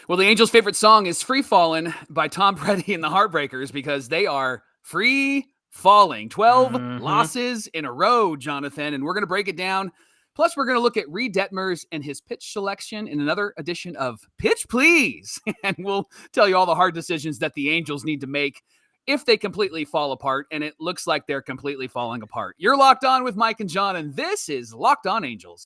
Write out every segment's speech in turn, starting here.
Well, the Angels' favorite song is Free Fallin' by Tom Petty and the Heartbreakers because they are free falling. 12 losses in a row, Jonathan, and we're going to break it down. Plus, we're going to look at Reid Detmers and his pitch selection in another edition of Pitch Please. And we'll tell you all the hard decisions that the Angels need to make if they completely fall apart, and it looks like they're completely falling apart. You're Locked On with Mike and John, and this is Locked On Angels.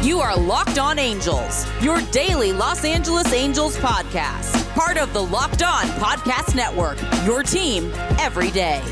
You are Locked On Angels, your daily Los Angeles Angels podcast. Part of the Locked On Podcast Network, your team every day.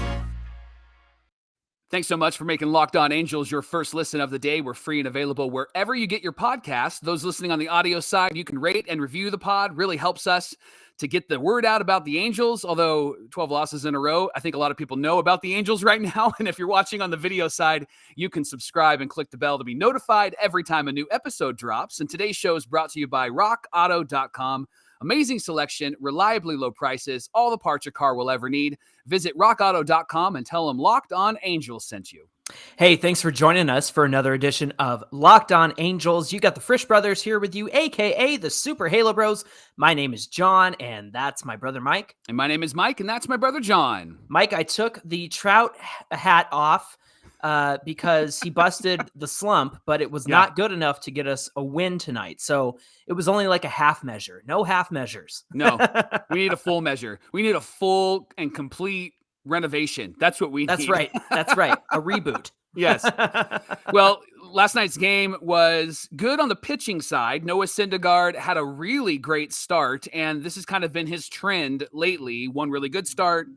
Thanks so much for making Locked On Angels your first listen of the day. We're free and available wherever you get your podcast. Those listening on the audio side, you can rate and review the pod. Really helps us to get the word out about the Angels. Although 12 losses in a row, I think a lot of people know about the Angels right now. And if you're watching on the video side, you can subscribe and click the bell to be notified every time a new episode drops. And today's show is brought to you by rockauto.com. Amazing selection, reliably low prices, all the parts your car will ever need. Visit rockauto.com and tell them Locked On Angels sent you. Hey, thanks for joining us for another edition of Locked On Angels. You got the Frisch Brothers here with you, a.k.a. the Super Halo Bros. My name is John, and that's my brother Mike. And my name is Mike, and that's my brother John. Mike, I took the Trout hat off because he busted the slump, but it was not good enough to get us a win tonight. So it was only like a half measure. No half measures. No, we need a full measure. We need a full and complete renovation. That's what we need. That's right. That's right. A reboot. Yes. Well, last night's game was good on the pitching side. Noah Syndergaard had a really great start, and this has kind of been his trend lately. One really good start,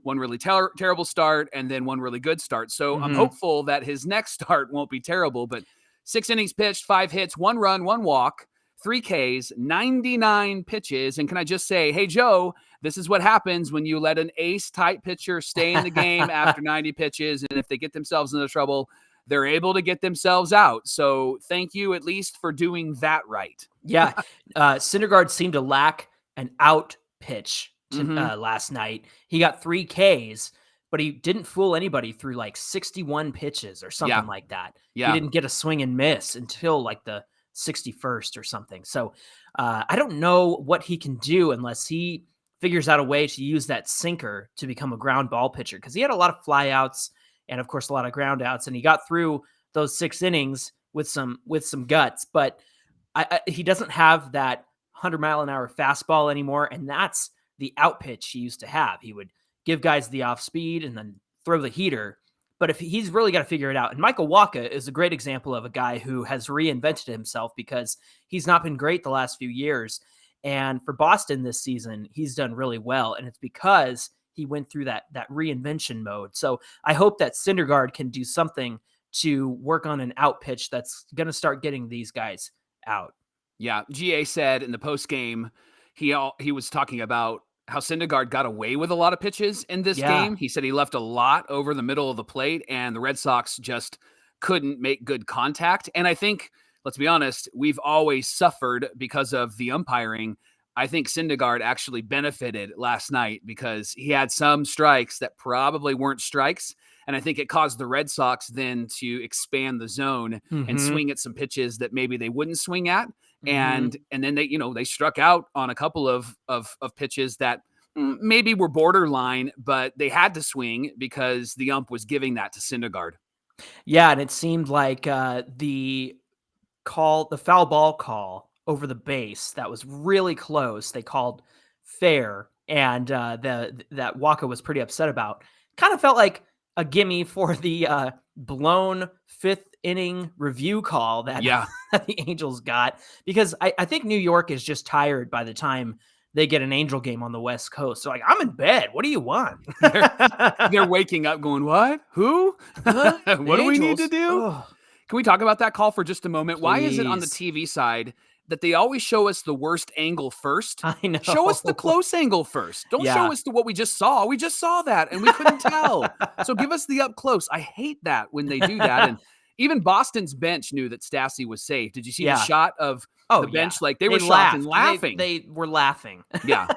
one really terrible start, and then one really good start. So I'm hopeful that his next start won't be terrible, but 6 innings pitched, 5 hits, 1 run, 1 walk, 3 Ks, 99 pitches. And can I just say, hey, Joe, this is what happens when you let an ace-type pitcher stay in the game after 90 pitches. And if they get themselves into trouble, they're able to get themselves out. So thank you at least for doing that right. Yeah. Syndergaard seemed to lack an out pitch last night. He got 3 Ks, but he didn't fool anybody through like 61 pitches or something like that. Yeah. He didn't get a swing and miss until like the 61st or something. So I don't know what he can do unless he figures out a way to use that sinker to become a ground ball pitcher, because he had a lot of flyouts and of course a lot of ground outs, and he got through those 6 innings with some guts, but he doesn't have that 100-mile-an-hour fastball anymore, and that's the out pitch he used to have. He would give guys the off speed and then throw the heater. But if he's really got to figure it out. And Michael Wacha is a great example of a guy who has reinvented himself because he's not been great the last few years. And for Boston this season, he's done really well. And it's because he went through that reinvention mode. So I hope that Syndergaard can do something to work on an out pitch that's going to start getting these guys out. Yeah. GA said in the post game, he was talking about how Syndergaard got away with a lot of pitches in this game. He said he left a lot over the middle of the plate, and the Red Sox just couldn't make good contact. And I think, let's be honest, we've always suffered because of the umpiring. I think Syndergaard actually benefited last night because he had some strikes that probably weren't strikes. And I think it caused the Red Sox then to expand the zone and swing at some pitches that maybe they wouldn't swing at. And then they struck out on a couple of pitches that maybe were borderline, but they had to swing because the ump was giving that to Syndergaard. Yeah, and it seemed like the foul ball call over the base that was really close, they called fair, and that Wacha was pretty upset about. Kind of felt like a gimme for the blown 5th inning review call that the Angels got, because I think New York is just tired by the time they get an Angel game on the West Coast. So like, I'm in bed. What do you want? They're waking up going, what? Who? What do we need to do? Ugh. Can we talk about that call for just a moment? Please. Why is it on the TV side that they always show us the worst angle first? I know. Show us the close angle first. Don't show us what we just saw. We just saw that and we couldn't tell. So give us the up close. I hate that when they do that. And even Boston's bench knew that Stassi was safe. Did you see the shot of the bench? Like they were shocked and laughing. They were laughing. Yeah.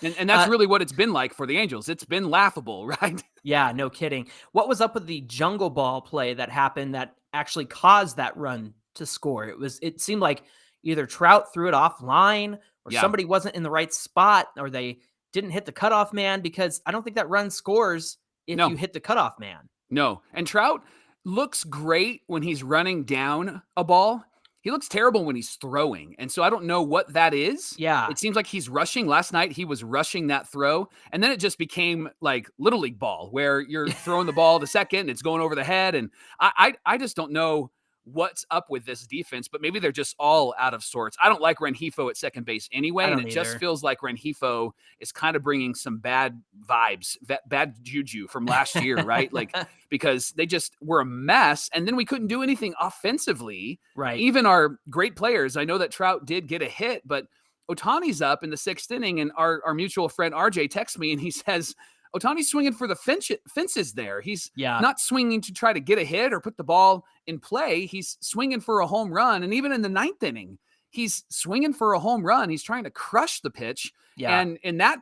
And that's really what it's been like for the Angels. It's been laughable, right? Yeah, no kidding. What was up with the jungle ball play that happened that actually caused that run to score? It seemed like either Trout threw it offline or somebody wasn't in the right spot or they didn't hit the cutoff man, because I don't think that run scores if you hit the cutoff man. No. And Trout looks great when he's running down a ball. He looks terrible when he's throwing. And so I don't know what that is. Yeah. It seems like he's rushing. Last night, he was rushing that throw. And then it just became like Little League ball, where you're throwing the ball to second and it's going over the head. And I just don't know what's up with this defense, but maybe they're just all out of sorts. I don't like Rengifo at second base anyway, and it just feels like Rengifo is kind of bringing some bad vibes, bad juju from last year, right? Like, because they just were a mess, and then we couldn't do anything offensively. Right. Even our great players, I know that Trout did get a hit, but Ohtani's up in the 6th inning, and our mutual friend RJ texts me, and he says, Ohtani's swinging for the fences there. He's not swinging to try to get a hit or put the ball in play. He's swinging for a home run. And even in the 9th inning, he's swinging for a home run. He's trying to crush the pitch. Yeah. And in that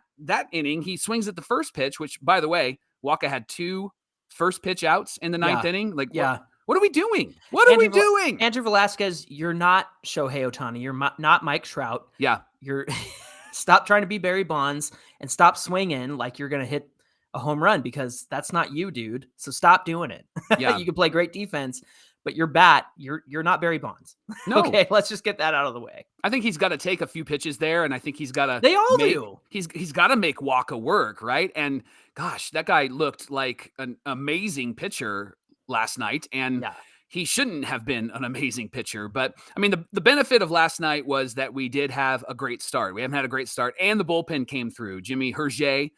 inning, he swings at the first pitch, which, by the way, Wacha had 2 first pitch outs in the 9th inning. Like, what are we doing? What are we doing? Andrew Velasquez, you're not Shohei Ohtani. You're not Mike Trout. Yeah. You're stop trying to be Barry Bonds and stop swinging like you're going to hit a home run, because that's not you, dude. So stop doing it. Yeah. You can play great defense, but your bat, you're not Barry Bonds. No. Okay, let's just get that out of the way. I think he's got to take a few pitches there, and I think he's got to. They all do. He's got to make Wacha work, right? And gosh, that guy looked like an amazing pitcher last night, and he shouldn't have been an amazing pitcher. But I mean, the benefit of last night was that we did have a great start. We haven't had a great start, and the bullpen came through. Jimmy Hergé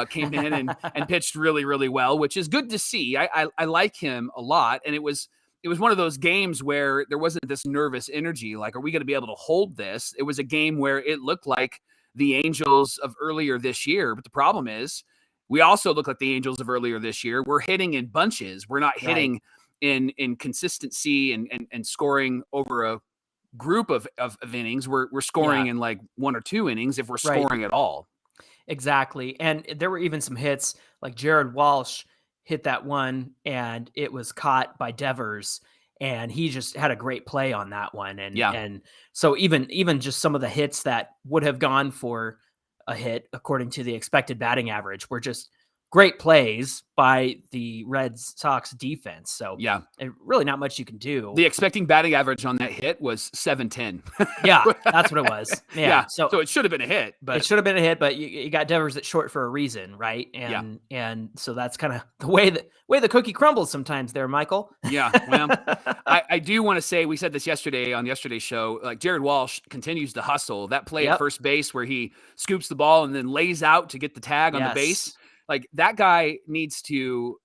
came in and pitched really, really well, which is good to see. I like him a lot, and it was one of those games where there wasn't this nervous energy. Like, are we going to be able to hold this? It was a game where it looked like the Angels of earlier this year. But the problem is, we also look like the Angels of earlier this year. We're hitting in bunches. We're not hitting in consistency and scoring over a group of innings. We're scoring in like 1 or 2 innings if we're scoring at all. Exactly. And there were even some hits, like Jared Walsh hit that one and it was caught by Devers, and he just had a great play on that one. And so even just some of the hits that would have gone for a hit according to the expected batting average were just great plays by the Red Sox defense. So really not much you can do. The expecting batting average on that hit was 710. Yeah, that's what it was. Yeah. So it should have been a hit, but it should have been a hit, but you got Devers at short for a reason, right? And so that's kind of the way the cookie crumbles sometimes there, Michael. Yeah. Well, I do want to say, we said this yesterday on yesterday's show, like Jared Walsh continues to hustle. That play at first base where he scoops the ball and then lays out to get the tag on the base. Like, that guy needs to,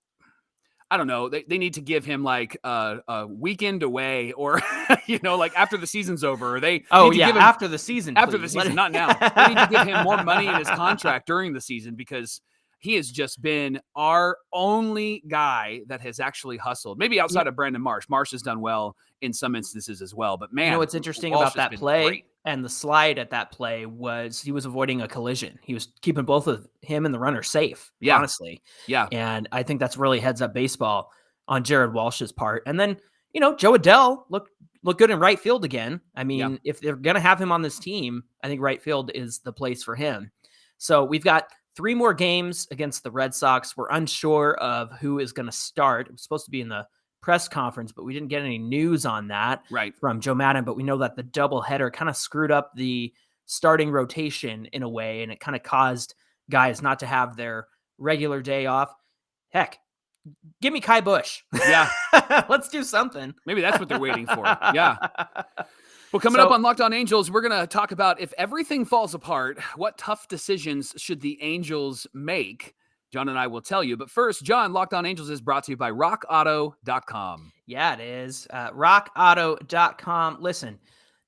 I don't know, they need to give him like a weekend away, or, like after the season's over. Or they after the season, not now. They need to give him more money in his contract during the season, because he has just been our only guy that has actually hustled. Maybe outside of Brandon Marsh. Marsh has done well in some instances as well. But man, what's interesting Walsh about that play and the slide at that play was he was avoiding a collision. He was keeping both of him and the runner safe, honestly. Yeah. And I think that's really heads up baseball on Jared Walsh's part. And then, Joe Adell looked good in right field again. I mean, if they're going to have him on this team, I think right field is the place for him. So we've got 3 more games against the Red Sox. We're unsure of who is going to start. It was supposed to be in the press conference, but we didn't get any news on that from Joe Maddon. But we know that the doubleheader kind of screwed up the starting rotation in a way, and it kind of caused guys not to have their regular day off. Heck, give me Kai Busch. Yeah. Let's do something. Maybe that's what they're waiting for. Yeah. Well, coming up on Locked On Angels, we're going to talk about, if everything falls apart, what tough decisions should the Angels make? John and I will tell you. But first, John, Locked On Angels is brought to you by RockAuto.com. Yeah, it is. RockAuto.com. Listen,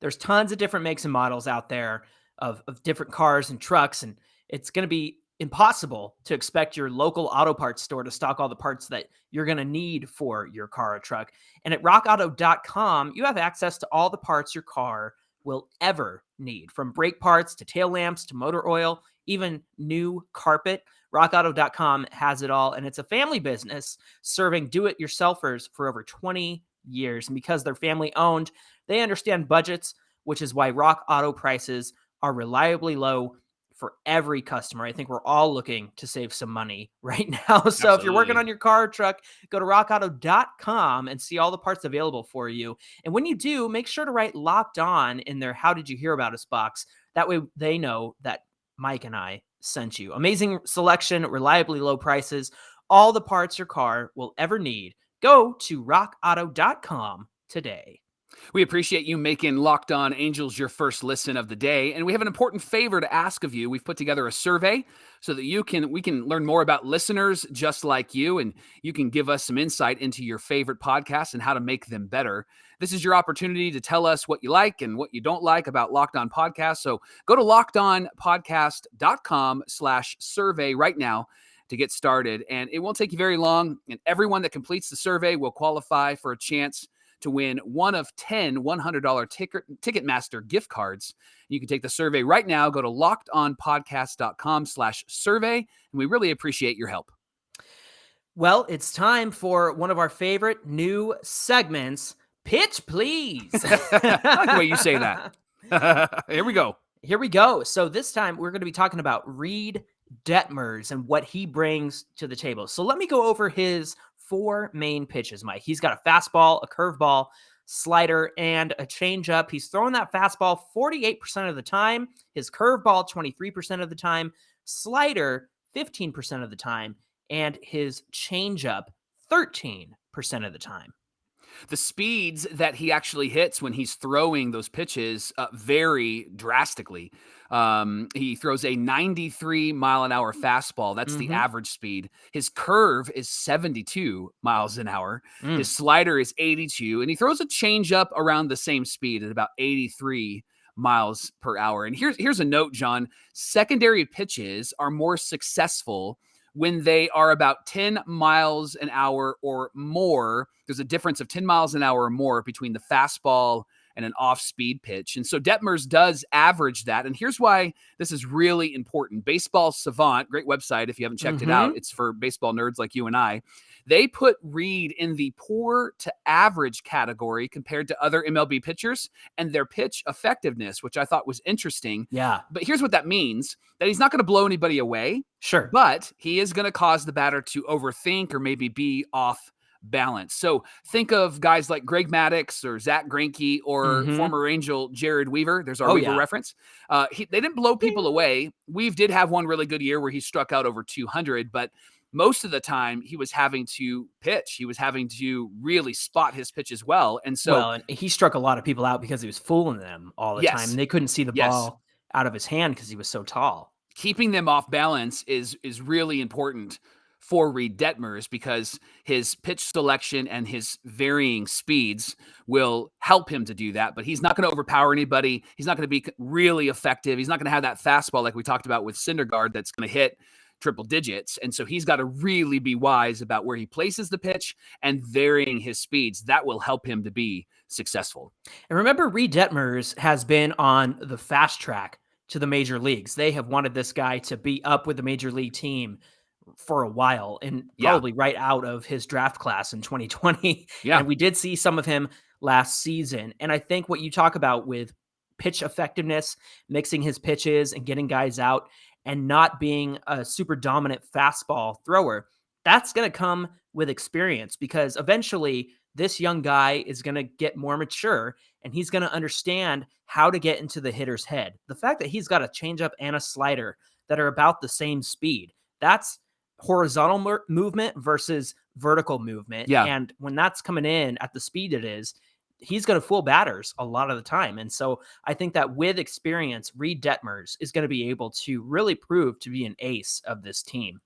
there's tons of different makes and models out there of different cars and trucks, and it's going to be impossible to expect your local auto parts store to stock all the parts that you're going to need for your car or truck. And at rockauto.com, you have access to all the parts your car will ever need, from brake parts to tail lamps to motor oil, even new carpet. RockAuto.com has it all, and it's a family business serving do-it-yourselfers for over 20 years. And because they're family-owned, they understand budgets which is why Rock Auto prices are reliably low for every customer. I think we're all looking to save some money right now. So if you're working Absolutely. on your car or truck, go to rockauto.com and see all the parts available for you. And when you do, make sure to write Locked On in their How Did You Hear About Us box. That way they know that Mike and I sent you. Amazing selection, reliably low prices, all the parts your car will ever need. Go to rockauto.com today. We appreciate you making Locked On Angels your first listen of the day, and we have an important favor to ask of you. We've put together a survey so that we can learn more about listeners just like you, and you can give us some insight into your favorite podcasts and how to make them better. This is your opportunity to tell us what you like and what you don't like about Locked On Podcasts. So go to lockedonpodcast.com/survey right now to get started, and it won't take you very long, and everyone that completes the survey will qualify for a chance to win one of 10 $100 Ticketmaster gift cards. You can take the survey right now. Go to lockedonpodcast.com/survey, and we really appreciate your help. Well, it's time for one of our favorite new segments, Pitch Please. I like the way you say that. Here we go. Here we go. So this time we're going to be talking about Reid Detmers and what he brings to the table. So let me go over his 4 main pitches, Mike. He's got a fastball, a curveball, slider, and a changeup. He's throwing that fastball 48% of the time, his curveball 23% of the time, slider 15% of the time, and his changeup 13% of the time. The speeds that he actually hits when he's throwing those pitches vary drastically. He throws a 93 mile an hour fastball. That's the average speed. His curve is 72 miles an hour. His slider is 82, and he throws a changeup around the same speed at about 83 miles per hour. And here's a note, John. Secondary pitches are more successful when they are about 10 miles an hour or more. There's a difference of 10 miles an hour or more between the fastball and an off-speed pitch. And so Detmers does average that. And here's why this is really important. Baseball Savant, great website if you haven't checked it out. It's for baseball nerds like you and I. They put Reid in the poor to average category compared to other MLB pitchers and their pitch effectiveness, which I thought was interesting. Yeah. But here's what that means, that he's not going to blow anybody away. Sure. But he is going to cause the batter to overthink or maybe be off balance. So think of guys like Greg Maddux or Zach Greinke or former Angel Jared Weaver. There's our Weaver reference. They didn't blow people away. Weave did have one really good year where he struck out over 200, but most of the time he was having to pitch. He was having to really spot his pitch as well. And so and he struck a lot of people out because he was fooling them all the time. And they couldn't see the ball out of his hand because he was so tall. Keeping them off balance is really important for Reid Detmers because his pitch selection and his varying speeds will help him to do that. But he's not going to overpower anybody. He's not going to be really effective. He's not going to have that fastball like we talked about with Syndergaard that's going to hit triple digits. And so he's got to really be wise about where he places the pitch and varying his speeds. That will help him to be successful. And remember, Reid Detmers has been on the fast track to the major leagues. They have wanted this guy to be up with the major league team for a while, and probably right out of his draft class in 2020. And we did see some of him last season. And I think what you talk about with pitch effectiveness, mixing his pitches and getting guys out and not being a super dominant fastball thrower, that's going to come with experience, because eventually this young guy is going to get more mature and he's going to understand how to get into the hitter's head. The fact that he's got a changeup and a slider that are about the same speed, that's horizontal movement versus vertical movement. And when that's coming in at the speed it is, he's going to fool batters a lot of the time. And so I think that with experience, Reid Detmers is going to be able to really prove to be an ace of this team.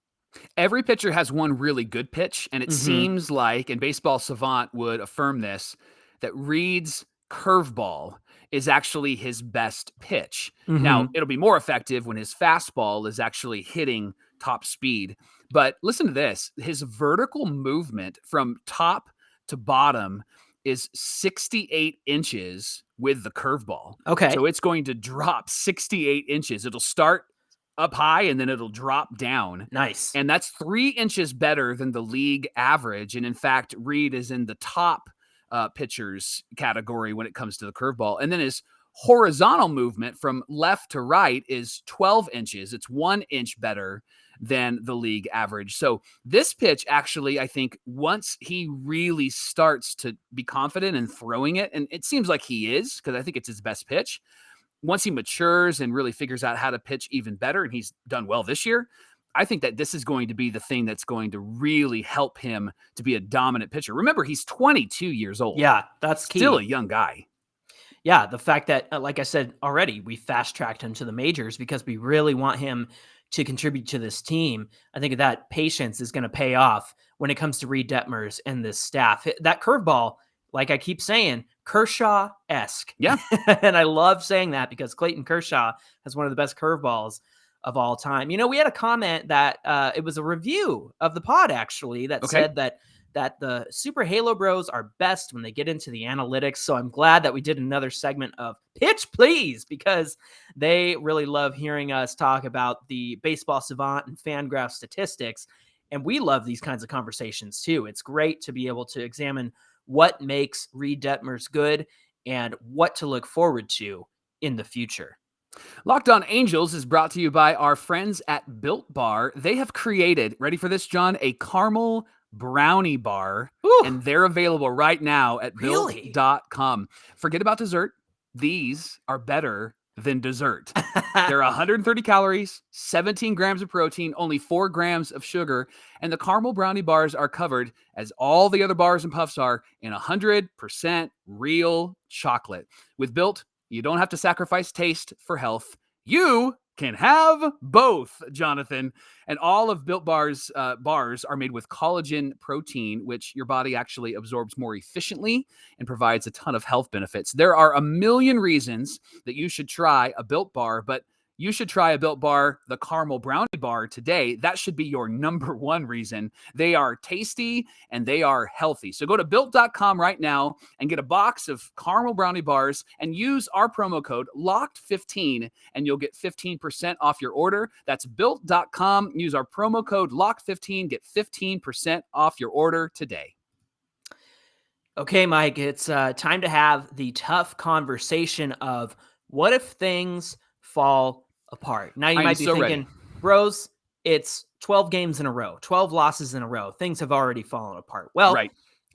Every pitcher has one really good pitch, and it seems like, and Baseball Savant would affirm this, that Reid's curveball is actually his best pitch. Now, it'll be more effective when his fastball is actually hitting top speed. But listen to this. His vertical movement from top to bottom is 68 inches with the curveball. Okay. So it's going to drop 68 inches. It'll start up high and then it'll drop down. Nice. And that's 3 inches better than the league average. And in fact, Reid is in the top pitchers category when it comes to the curveball. And then his horizontal movement from left to right is 12 inches. It's 1 inch better than the league average. So this pitch actually, I think once he really starts to be confident in throwing it, and it seems like he is, because I think it's his best pitch, once he matures and really figures out how to pitch even better, and he's done well this year, I think that this is going to be the thing that's going to really help him to be a dominant pitcher. Remember, he's 22 years old. Yeah, that's key. Still a young guy. Yeah, the fact that, like I said already, we fast-tracked him to the majors because we really want him to contribute to this team. I think that patience is going to pay off when it comes to Reid Detmers and this staff. That curveball, like I keep saying, Kershaw-esque. Yeah. And I love saying that because Clayton Kershaw has one of the best curveballs of all time. We had a comment that it was a review of the pod, actually, that said that the Super Halo Bros are best when they get into the analytics. So I'm glad that we did another segment of Pitch Please, because they really love hearing us talk about the Baseball Savant and Fangraph statistics. And we love these kinds of conversations too. It's great to be able to examine what makes Reid Detmers good and what to look forward to in the future. Locked On Angels is brought to you by our friends at Built Bar. They have created, ready for this, John, a caramel brownie bar. Ooh. And they're available right now at built.com. Forget about dessert. These are better than dessert. They're 130 calories, 17 grams of protein, only 4 grams of sugar, and the caramel brownie bars are covered, as all the other bars and puffs are, in 100% real chocolate. With Built, you don't have to sacrifice taste for health. You can have both, Jonathan. And all of Built bars are made with collagen protein, which your body actually absorbs more efficiently and provides a ton of health benefits. There are a million reasons that you should try a Built bar, but you should try a Built Bar, the caramel brownie bar, today. That should be your number one reason. They are tasty and they are healthy. So go to built.com right now and get a box of caramel brownie bars and use our promo code LOCKED15 and you'll get 15% off your order. That's built.com. Use our promo code LOCKED15. Get 15% off your order today. Okay, Mike, it's time to have the tough conversation of what if things fall apart. Now you might be thinking, ready. Bros, it's 12 games in a row, 12 losses in a row. Things have already fallen apart. Well, right.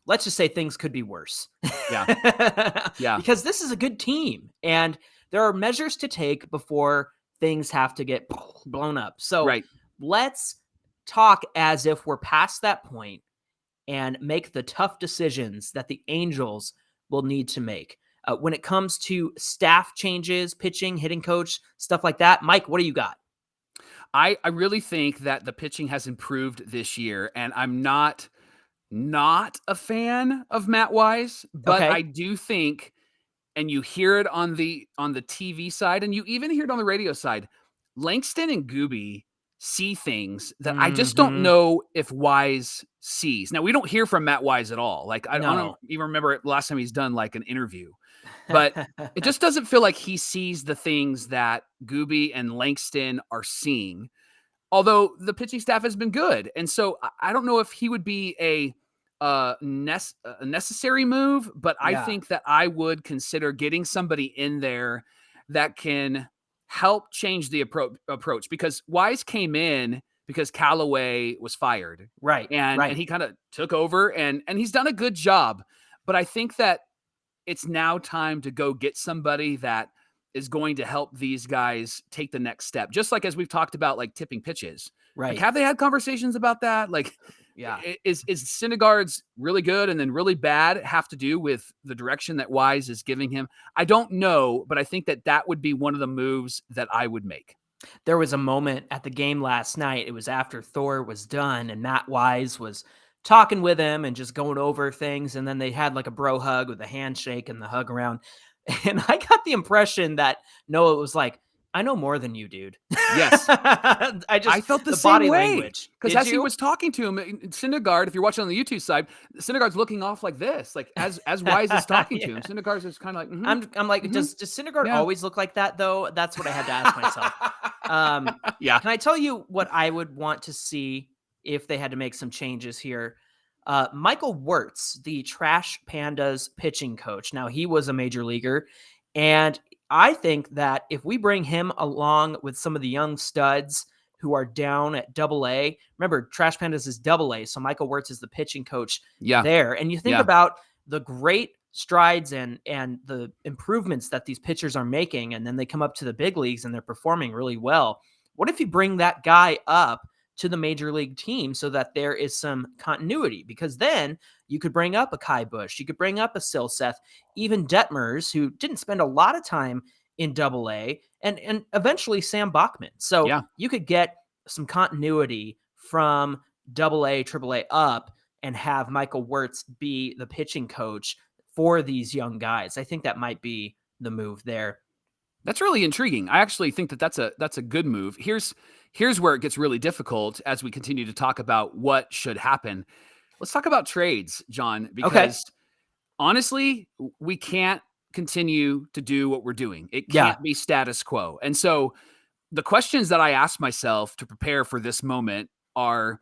Let's just say things could be worse. Yeah. Yeah. Because this is a good team and there are measures to take before things have to get blown up. So let's talk as if we're past that point and make the tough decisions that the Angels will need to make. When it comes to staff changes, pitching, hitting coach, stuff like that, Mike, what do you got? I really think that the pitching has improved this year, and I'm not a fan of Matt Wise, but I do think, and you hear it on the TV side, and you even hear it on the radio side, Langston and Gooby see things that I just don't know if Wise sees. Now, we don't hear from Matt Wise at all. Like, I don't even remember it last time he's done like an interview. But it just doesn't feel like he sees the things that Gooby and Langston are seeing, although the pitching staff has been good. And so I don't know if he would be a necessary move, but I think that I would consider getting somebody in there that can help change the approach, because Wise came in because Callaway was fired. Right. And he kind of took over and he's done a good job. But I think that it's now time to go get somebody that is going to help these guys take the next step. Just like as we've talked about, like tipping pitches. Right. Like, have they had conversations about that? Like, is Syndergaard's really good and then really bad have to do with the direction that Wise is giving him? I don't know, but I think that would be one of the moves that I would make. There was a moment at the game last night. It was after Thor was done and Matt Wise was talking with him and just going over things. And then they had like a bro hug with a handshake and the hug around. And I got the impression that Noah was like, I know more than you, dude. Yes. I felt the same body way. Language. Because as he was talking to him, Syndergaard, if you're watching on the YouTube side, Syndergaard's looking off like this, like as Wise is talking to him. Syndergaard's just kind of like, I'm like, does Syndergaard always look like that though? That's what I had to ask myself. Can I tell you what I would want to see if they had to make some changes here? Michael Wirtz, the Trash Pandas pitching coach. Now, he was a major leaguer, and I think that if we bring him along with some of the young studs who are down at AA, remember Trash Pandas is AA, so Michael Wirtz is the pitching coach there. And you think about the great strides and the improvements that these pitchers are making, and then they come up to the big leagues and they're performing really well. What if you bring that guy up to the major league team so that there is some continuity? Because then you could bring up a Kai Bush, you could bring up a Silseth, even Detmers, who didn't spend a lot of time in AA, and eventually Sam Bachman. So you could get some continuity from AA, AAA up and have Michael Wirtz be the pitching coach for these young guys. I think that might be the move there. That's really intriguing. I actually think that that's a good move. Here's where it gets really difficult as we continue to talk about what should happen. Let's talk about trades, John, because honestly, we can't continue to do what we're doing. It can't be status quo. And so the questions that I ask myself to prepare for this moment are,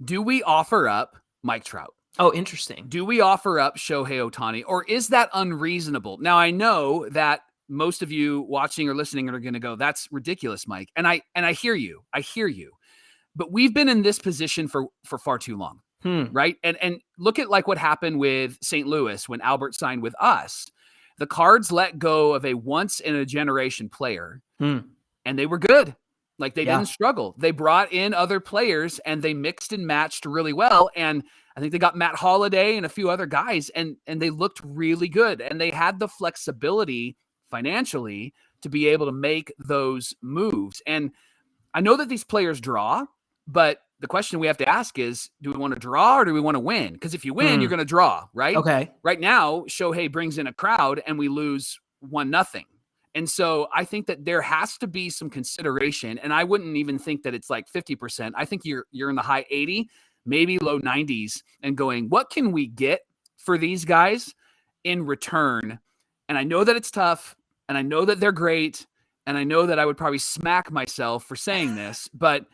do we offer up Mike Trout? Oh, interesting. Do we offer up Shohei Ohtani, or is that unreasonable? Now, I know that most of you watching or listening are going to go, that's ridiculous, Mike. And I hear you. I hear you. But we've been in this position for far too long. Right. And look at like what happened with St. Louis when Albert signed with us. The Cards let go of a once in a generation player and they were good. Like they didn't struggle. They brought in other players and they mixed and matched really well. And I think they got Matt Holliday and a few other guys and they looked really good. And they had the flexibility financially to be able to make those moves. And I know that these players draw, but the question we have to ask is, do we want to draw or do we want to win? Because if you win, you're going to draw, right? Okay. Right now, Shohei brings in a crowd and we lose 1-0. And so I think that there has to be some consideration. And I wouldn't even think that it's like 50%. I think you're in the high 80, maybe low 90s and going, what can we get for these guys in return? And I know that it's tough and I know that they're great. And I know that I would probably smack myself for saying this, but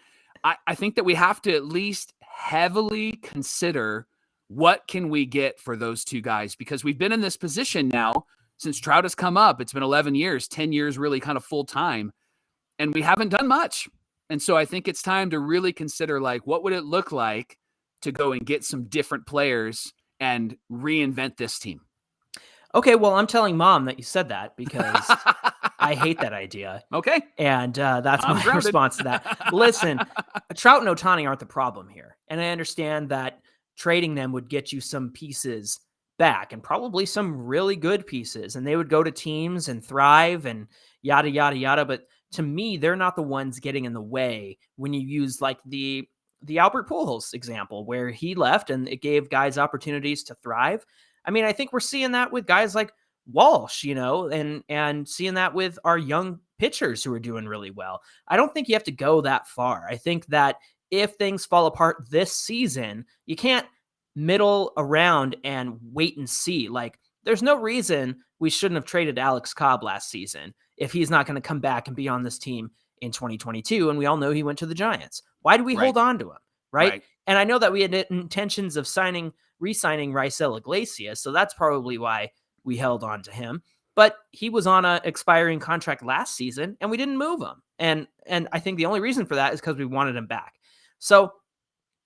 I think that we have to at least heavily consider what can we get for those two guys, because we've been in this position now since Trout has come up. It's been 11 years, 10 years, really kind of full time, and we haven't done much. And so I think it's time to really consider, like, what would it look like to go and get some different players and reinvent this team? Okay, well, I'm telling Mom that you said that because I hate that idea. Okay. And that's my response to that. Listen, Trout and Ohtani aren't the problem here. And I understand that trading them would get you some pieces back and probably some really good pieces. And they would go to teams and thrive and yada, yada, yada. But to me, they're not the ones getting in the way when you use like the Albert Pujols example where he left and it gave guys opportunities to thrive. I mean, I think we're seeing that with guys like Walsh, and seeing that with our young pitchers who are doing really well. I don't think you have to go that far. I think that if things fall apart this season, you can't middle around and wait and see. Like, there's no reason we shouldn't have traded Alex Cobb last season if he's not going to come back and be on this team in 2022. And we all know he went to the Giants. Why do we hold on to him? Right. And I know that we had intentions of re-signing Raisel Iglesias. So that's probably why we held on to him. But he was on an expiring contract last season and we didn't move him. And I think the only reason for that is because we wanted him back. So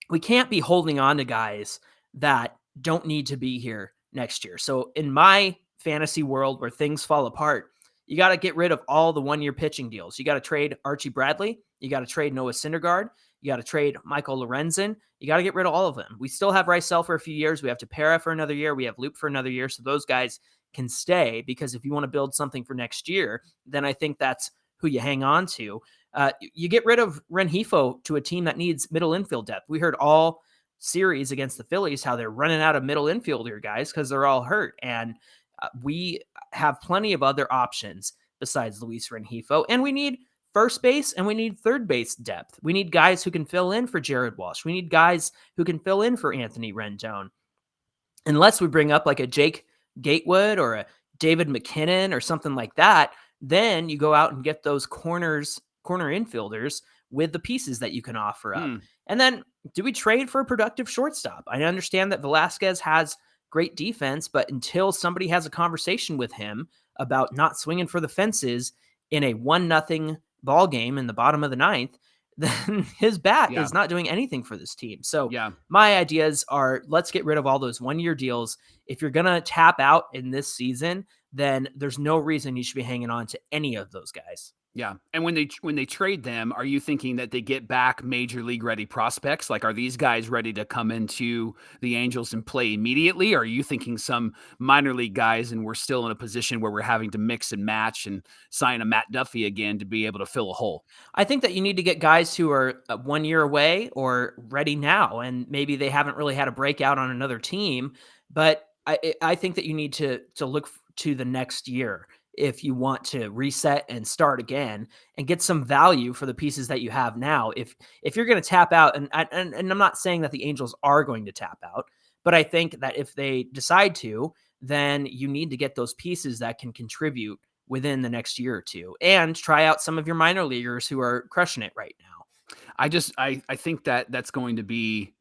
we can't be holding on to guys that don't need to be here next year. So in my fantasy world where things fall apart, you got to get rid of all the one-year pitching deals. You got to trade Archie Bradley. You got to trade Noah Syndergaard. You got to trade Michael Lorenzen. You got to get rid of all of them. We still have Raisel for a few years. We have Tepera for another year. We have Loop for another year. So those guys can stay, because if you want to build something for next year, then I think that's who you hang on to. You get rid of Rengifo to a team that needs middle infield depth. We heard all series against the Phillies how they're running out of middle infielder guys because they're all hurt. And we have plenty of other options besides Luis Rengifo. And we need first base and we need third base depth. We need guys who can fill in for Jared Walsh. We need guys who can fill in for Anthony Rendon. Unless we bring up like a Jake Gatewood or a David McKinnon or something like that, then you go out and get those corner infielders with the pieces that you can offer up. And then do we trade for a productive shortstop? I understand that Velasquez has great defense, but until somebody has a conversation with him about not swinging for the fences in a 1-0 ball game in the bottom of the ninth, then his bat is not doing anything for this team. So my ideas are, let's get rid of all those 1-year deals. If you're going to tap out in this season, then there's no reason you should be hanging on to any of those guys. Yeah. And when they trade them, are you thinking that they get back major league ready prospects? Like, are these guys ready to come into the Angels and play immediately? Or are you thinking some minor league guys and we're still in a position where we're having to mix and match and sign a Matt Duffy again to be able to fill a hole? I think that you need to get guys who are 1 year away or ready now, and maybe they haven't really had a breakout on another team. But I think that you need to look to the next year if you want to reset and start again and get some value for the pieces that you have now. If you're going to tap out, and I'm not saying that the Angels are going to tap out, but I think that if they decide to, then you need to get those pieces that can contribute within the next year or two and try out some of your minor leaguers who are crushing it right now. I think that's going to be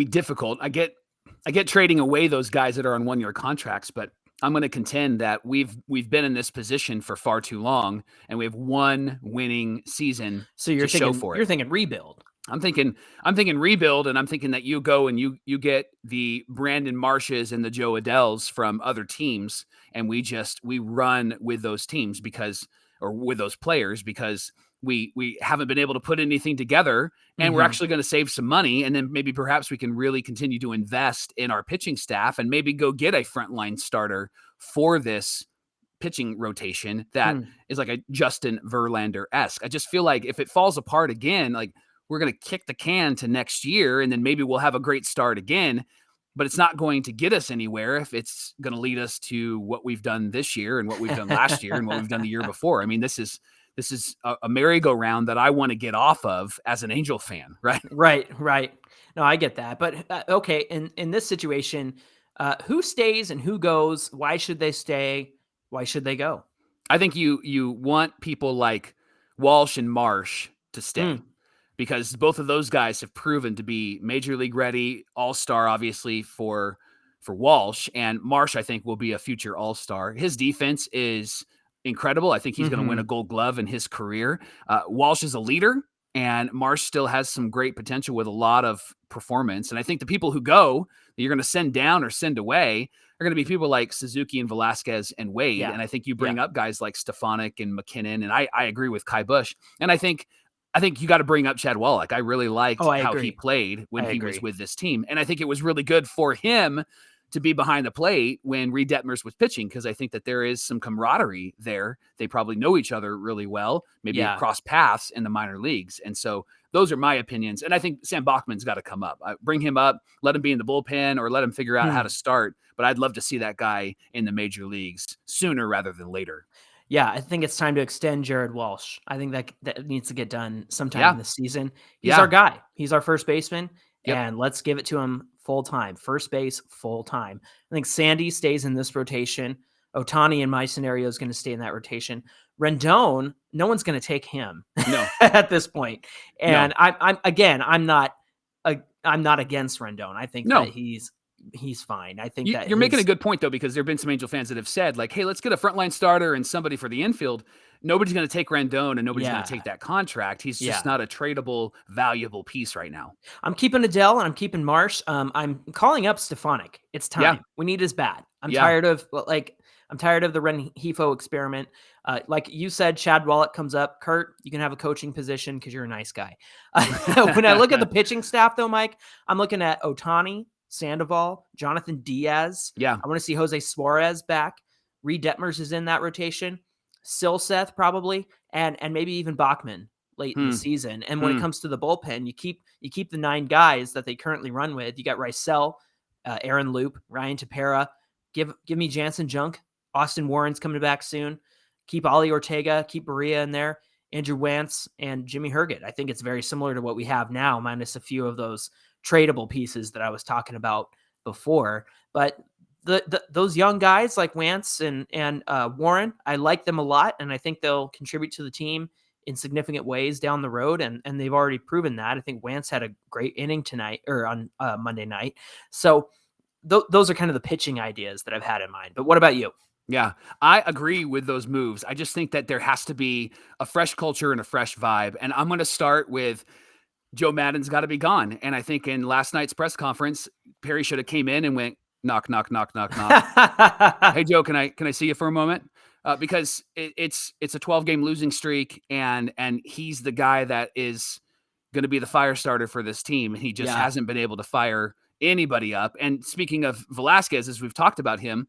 difficult. I get trading away those guys that are on 1-year contracts, but I'm going to contend that we've been in this position for far too long, and we have one winning season to show for it. You're thinking rebuild. I'm thinking rebuild, and I'm thinking that you go and you get the Brandon Marshes and the Joe Adells from other teams, and we run with those teams with those players because we haven't been able to put anything together, and we're actually going to save some money, and then maybe perhaps we can really continue to invest in our pitching staff and maybe go get a frontline starter for this pitching rotation that is like a Justin Verlander-esque. I just feel like if it falls apart again, like we're going to kick the can to next year, and then maybe we'll have a great start again, but it's not going to get us anywhere if it's going to lead us to what we've done this year and what we've done last year and what we've done the year before. I mean, this is a merry-go-round that I want to get off of as an Angel fan, right? Right. No, I get that. But okay, in this situation, who stays and who goes? Why should they stay? Why should they go? I think you want people like Walsh and Marsh to stay because both of those guys have proven to be major league ready, all-star obviously for Walsh, and Marsh I think will be a future all-star. His defense is incredible. I think he's going to win a Gold Glove in his career. Walsh is a leader, and Marsh still has some great potential with a lot of performance. And I think the people who go that you're going to send down or send away are going to be people like Suzuki and Velasquez and Wade. Yeah. And I think you bring up guys like Stefanik and McKinnon. And I agree with Kai Bush. And I think you got to bring up Chad Wallach. I really liked how he played when he was with this team. And I think it was really good for him to be behind the plate when Reid Detmers was pitching, because I think that there is some camaraderie there. They probably know each other really well, maybe cross paths in the minor leagues. And so those are my opinions. And I think Sam Bachman's got to come up. Bring him up, let him be in the bullpen, or let him figure out how to start. But I'd love to see that guy in the major leagues sooner rather than later. Yeah, I think it's time to extend Jared Walsh. I think that needs to get done sometime in the season. He's our guy. He's our first baseman. And let's give it to him full time. First base, full time. I think Sandy stays in this rotation. Ohtani, in my scenario, is going to stay in that rotation. Rendon, no one's going to take him at this point. And I'm not against Rendon. I think that he's fine. I think that you're making a good point, though, because there have been some Angel fans that have said, like, hey, let's get a frontline starter and somebody for the infield. Nobody's going to take Rendon, and nobody's going to take that contract. He's just not a tradable, valuable piece right now. I'm keeping Adele and I'm keeping Marsh. I'm calling up Stefanik. It's time. Yeah. We need his bat. I'm tired of the Rengifo experiment. Like you said, Chad Wallach comes up. Kurt, you can have a coaching position because you're a nice guy. When I look at the pitching staff, though, Mike, I'm looking at Ohtani, Sandoval, Jonathan Diaz. Yeah. I want to see Jose Suarez back. Reid Detmers is in that rotation. Silseth probably, and maybe even Bachman late in the season. And when it comes to the bullpen, you keep the 9 guys that they currently run with. You got Rysel, Aaron Loop, Ryan Tepera. Give me Jansen Junk. Austin Warren's coming back soon. Keep Ollie Ortega, keep Berea in there, Andrew Wantz, and Jimmy Herget. I think it's very similar to what we have now, minus a few of those tradable pieces that I was talking about before. But those young guys like Wantz and Warren, I like them a lot, and I think they'll contribute to the team in significant ways down the road, and they've already proven that. I think Wantz had a great inning tonight or on Monday night. So those are kind of the pitching ideas that I've had in mind. But what about you? Yeah, I agree with those moves. I just think that there has to be a fresh culture and a fresh vibe. And I'm going to start with Joe Madden's got to be gone. And I think in last night's press conference, Perry should have came in and went knock, knock, knock, knock, knock. Hey Joe, can I see you for a moment? Because it's a 12-game losing streak, and he's the guy that is going to be the fire starter for this team. He just hasn't been able to fire anybody up. And speaking of Velasquez, as we've talked about him,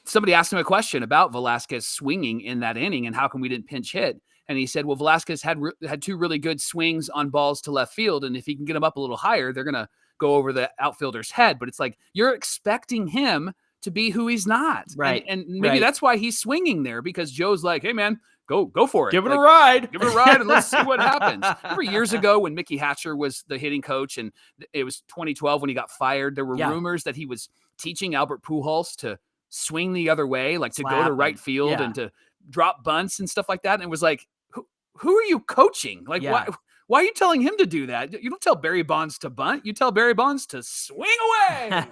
somebody asked him a question about Velasquez swinging in that inning and how come we didn't pinch hit. And he said, well, Velasquez had two really good swings on balls to left field. And if he can get them up a little higher, they're going to go over the outfielder's head. But it's like, you're expecting him to be who he's not. Right. And maybe that's why he's swinging there, because Joe's like, hey man, go for it. Give it a ride. Give it a ride and let's see what happens. Remember years ago when Mickey Hatcher was the hitting coach, and it was 2012 when he got fired, there were rumors that he was teaching Albert Pujols to swing the other way, like to go to right field and to drop bunts and stuff like that. And it was like, who are you coaching? Like, why are you telling him to do that? You don't tell Barry Bonds to bunt. You tell Barry Bonds to swing away.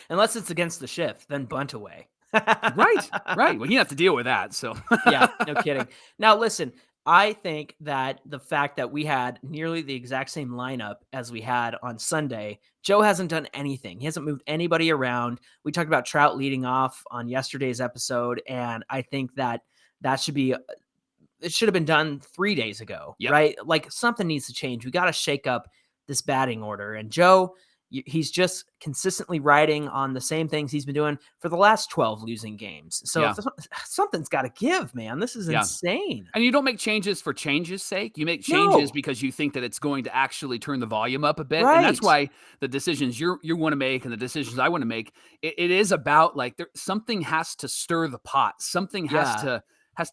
Unless it's against the shift, then bunt away. Right. Well, you have to deal with that. So yeah, no kidding. Now, listen, I think that the fact that we had nearly the exact same lineup as we had on Sunday, Joe hasn't done anything. He hasn't moved anybody around. We talked about Trout leading off on yesterday's episode, and I think that should be it should have been done 3 days ago, right? Like something needs to change. We got to shake up this batting order. And Joe, he's just consistently riding on the same things he's been doing for the last 12 losing games. So something's got to give, man. This is insane. And you don't make changes for change's sake. You make changes because you think that it's going to actually turn the volume up a bit. Right. And that's why the decisions you want to make and the decisions I want to make, it is about like something has to stir the pot. Something has to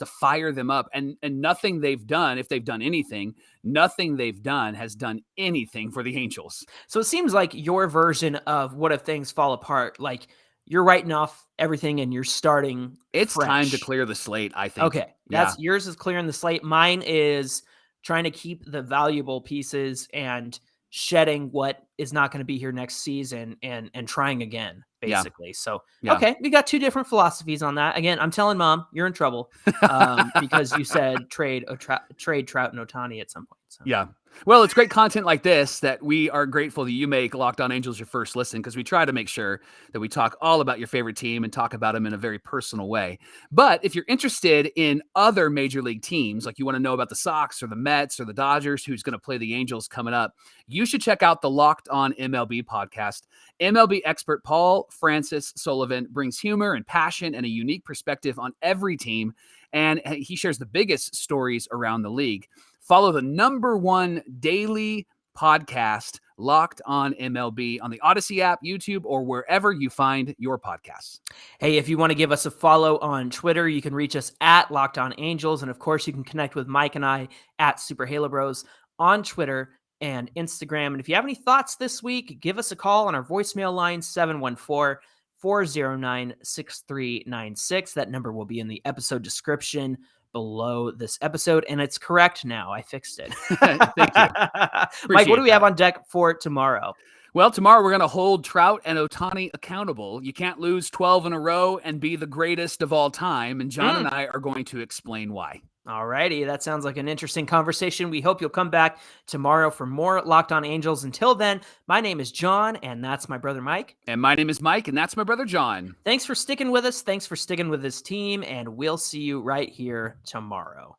fire them up, and nothing they've done, if they've done anything, nothing they've done has done anything for the Angels. So it seems like your version of what if things fall apart, like you're writing off everything and you're starting It's fresh. time to clear the slate, I think. Okay. Yours is clearing the slate. Mine is trying to keep the valuable pieces and shedding what is not going to be here next season and trying again, basically. So, okay, we got two different philosophies on that. Again, I'm telling Mom, you're in trouble because you said trade Trout and Ohtani at some point. So. Yeah. Well, it's great content like this that we are grateful that you make Locked On Angels your first listen, because we try to make sure that we talk all about your favorite team and talk about them in a very personal way. But if you're interested in other major league teams, like you want to know about the Sox or the Mets or the Dodgers, who's going to play the Angels coming up, you should check out the Locked On MLB podcast. MLB expert Paul Francis Sullivan brings humor and passion and a unique perspective on every team, and he shares the biggest stories around the league. Follow the #1 daily podcast, Locked On MLB, on the Odyssey app, YouTube, or wherever you find your podcasts. Hey, if you want to give us a follow on Twitter, you can reach us at Locked On Angels. And of course, you can connect with Mike and I at Super Halo Bros on Twitter and Instagram. And if you have any thoughts this week, give us a call on our voicemail line, 714-409-6396. That number will be in the episode description below this episode, and it's correct now. I fixed it. Thank you. Mike, what do we have on deck for tomorrow? Well, tomorrow we're going to hold Trout and Ohtani accountable. You can't lose 12 in a row and be the greatest of all time, and John and I are going to explain why. All righty, that sounds like an interesting conversation. We hope you'll come back tomorrow for more Locked On Angels. Until then, my name is John, and that's my brother Mike. And my name is Mike, and that's my brother John. Thanks for sticking with us. Thanks for sticking with this team, and we'll see you right here tomorrow.